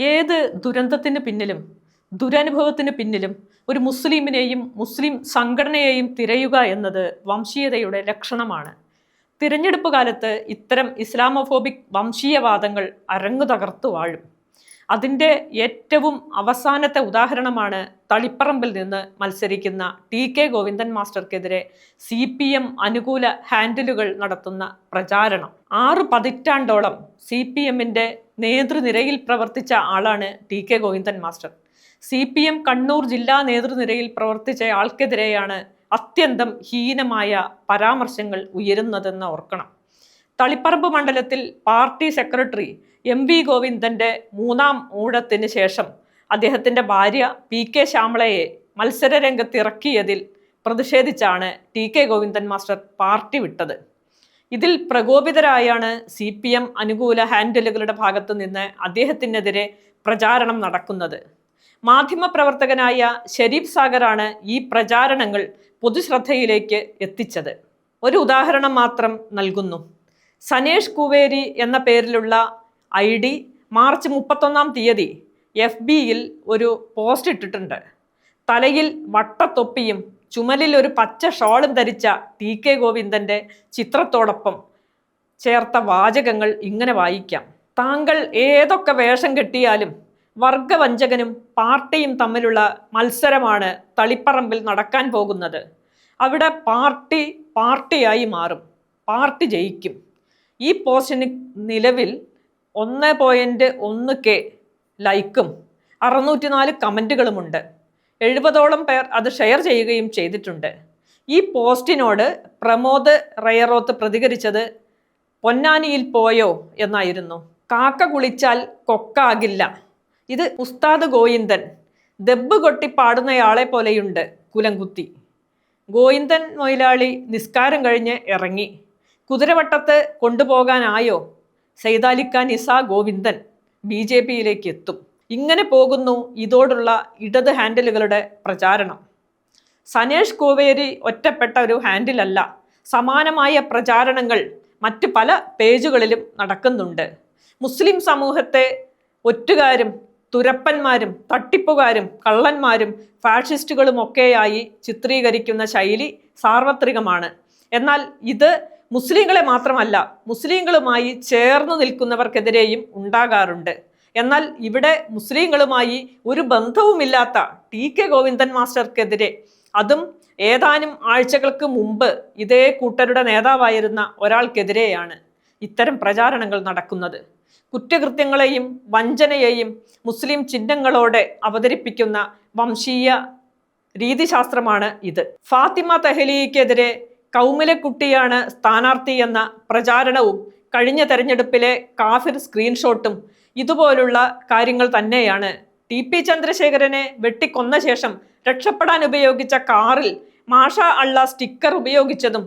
ഏത് ദുരന്തത്തിന് പിന്നിലും ദുരനുഭവത്തിന് പിന്നിലും ഒരു മുസ്ലിമിനെയും മുസ്ലിം സംഘടനയെയും തിരയുക എന്നത് വംശീയതയുടെ ലക്ഷണമാണ്. തിരഞ്ഞെടുപ്പ് കാലത്ത് ഇത്തരം ഇസ്ലാമോഫോബിക് വംശീയവാദങ്ങൾ അരങ്ങു തകർത്തു വാഴും. അതിൻ്റെ ഏറ്റവും അവസാനത്തെ ഉദാഹരണമാണ് തളിപ്പറമ്പിൽ നിന്ന് മത്സരിക്കുന്ന TK ഗോവിന്ദൻ മാസ്റ്റർക്കെതിരെ CPM അനുകൂല ഹാൻഡിലുകൾ നടത്തുന്ന പ്രചാരണം. 6 പതിറ്റാണ്ടോളം CPMൻ്റെ നേതൃനിരയിൽ പ്രവർത്തിച്ച ആളാണ് TK Govindan master. CPM Kannur ജില്ലാ നേതൃനിരയിൽ പ്രവർത്തിച്ച ആൾക്കെതിരെയാണ് അത്യന്തം ഹീനമായ പരാമർശങ്ങൾ ഉയരുന്നതെന്ന് ഓർക്കണം. തളിപ്പറമ്പ് മണ്ഡലത്തിൽ പാർട്ടി സെക്രട്ടറി MV ഗോവിന്ദൻ്റെ 3ാം ഊഴത്തിന് ശേഷം അദ്ദേഹത്തിൻ്റെ ഭാര്യ PK ശ്യാമളയെ മത്സര രംഗത്തിറക്കിയതിൽ പ്രതിഷേധിച്ചാണ് TK ഗോവിന്ദൻ മാസ്റ്റർ പാർട്ടി വിട്ടത്. ഇതിൽ പ്രകോപിതരായാണ് CPM അനുകൂല ഹാൻഡിലുകളുടെ ഭാഗത്തു നിന്ന് അദ്ദേഹത്തിനെതിരെ പ്രചാരണം നടക്കുന്നത്. മാധ്യമപ്രവർത്തകനായ ഷെരീഫ് സാഗറാണ് ഈ പ്രചാരണങ്ങൾ പൊതുശ്രദ്ധയിലേക്ക് എത്തിച്ചത്. ഒരു ഉദാഹരണം മാത്രം നൽകുന്നു. സനേഷ് കുവേരി എന്ന പേരിലുള്ള ID മാർച്ച് 31-ാം തീയതി FBയിൽ ഒരു പോസ്റ്റ് ഇട്ടിട്ടുണ്ട്. തലയിൽ വട്ടത്തൊപ്പിയും ചുമലിൽ ഒരു പച്ച ഷോളും ധരിച്ച TK ഗോവിന്ദൻ്റെ ചിത്രത്തോടൊപ്പം ചേർത്ത വാചകങ്ങൾ ഇങ്ങനെ വായിക്കാം: താങ്കൾ ഏതൊക്കെ വേഷം കെട്ടിയാലും വർഗവഞ്ചകനും പാർട്ടിയും തമ്മിലുള്ള മത്സരമാണ് തളിപ്പറമ്പിൽ നടക്കാൻ പോകുന്നത്. അവിടെ പാർട്ടിയായി മാറും, പാർട്ടി ജയിക്കും. ഈ പോസ്റ്റിന് നിലവിൽ 1.1K ലൈക്കും 604 കമൻറ്റുകളുമുണ്ട്. 70ഓളം പേർ അത് ഷെയർ ചെയ്യുകയും ചെയ്തിട്ടുണ്ട്. ഈ പോസ്റ്റിനോട് പ്രമോദ് റയറോത്ത് പ്രതികരിച്ചത് പൊന്നാനിയിൽ പോയോ എന്നായിരുന്നു. കാക്ക കുളിച്ചാൽ കൊക്കാകില്ല. ഇത് ഉസ്താദ് ഗോവിന്ദൻ ദബ്ബ് കൊട്ടി പാടുന്നയാളെ പോലെയുണ്ട് കുലംകുത്തി. ഗോവിന്ദൻ മൊയിലാളി നിസ്കാരം കഴിഞ്ഞ് ഇറങ്ങി. കുതിരവട്ടത്ത് കൊണ്ടുപോകാനായോ? സൈദാലിക്കാൻ ഇസാ ഗോവിന്ദൻ BJPയിലേക്ക് എത്തും. ഇങ്ങനെ പോകുന്നു ഇതോടുള്ള ഇടത് ഹാൻഡിലുകളുടെ പ്രചാരണം. സനേഷ് കോവേരി ഒറ്റപ്പെട്ട ഒരു ഹാൻഡിലല്ല. സമാനമായ പ്രചാരണങ്ങൾ മറ്റ് പല പേജുകളിലും നടക്കുന്നുണ്ട്. മുസ്ലിം സമൂഹത്തെ ഒറ്റുകാരും തുരപ്പന്മാരും തട്ടിപ്പുകാരും കള്ളന്മാരും ഫാഷിസ്റ്റുകളുമൊക്കെയായി ചിത്രീകരിക്കുന്ന ശൈലി സാർവത്രികമാണ്. എന്നാൽ ഇത് മുസ്ലിങ്ങളെ മാത്രമല്ല, മുസ്ലിങ്ങളുമായി ചേർന്ന് നിൽക്കുന്നവർക്കെതിരെയും ഉണ്ടാകാറുണ്ട്. എന്നാൽ ഇവിടെ മുസ്ലിങ്ങളുമായി ഒരു ബന്ധവുമില്ലാത്ത TK ഗോവിന്ദൻ മാസ്റ്റർക്കെതിരെ, അതും ഏതാനും ആഴ്ചകൾക്ക് മുമ്പ് ഇതേ കൂട്ടരുടെ നേതാവായിരുന്ന ഒരാൾക്കെതിരെയാണ് ഇത്തരം പ്രചാരണങ്ങൾ നടക്കുന്നത്. കുറ്റകൃത്യങ്ങളെയും വഞ്ചനയെയും മുസ്ലിം ചിഹ്നങ്ങളോടെ അവതരിപ്പിക്കുന്ന വംശീയ രീതിശാസ്ത്രമാണ് ഇത്. ഫാത്തിമ തെഹ്ലിക്കെതിരെ കൗമിലെ കുട്ടിയാണ് സ്ഥാനാർത്ഥി എന്ന പ്രചാരണവും കഴിഞ്ഞ തെരഞ്ഞെടുപ്പിലെ കാഫിർ സ്ക്രീൻഷോട്ടും ഇതുപോലുള്ള കാര്യങ്ങൾ തന്നെയാണ്. TP ചന്ദ്രശേഖരനെ വെട്ടിക്കൊന്ന ശേഷം രക്ഷപ്പെടാൻ ഉപയോഗിച്ച കാറിൽ മാഷാ അള്ളാ സ്റ്റിക്കർ ഉപയോഗിച്ചതും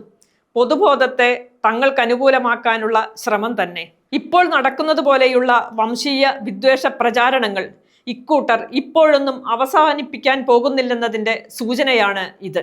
പൊതുബോധത്തെ തങ്ങൾക്ക് അനുകൂലമാക്കാനുള്ള ശ്രമം തന്നെ. ഇപ്പോൾ നടക്കുന്നത് പോലെയുള്ള വംശീയ വിദ്വേഷ പ്രചാരണങ്ങൾ ഇക്കൂട്ടർ ഇപ്പോഴൊന്നും അവസാനിപ്പിക്കാൻ പോകുന്നില്ലെന്നതിൻ്റെ സൂചനയാണ് ഇത്.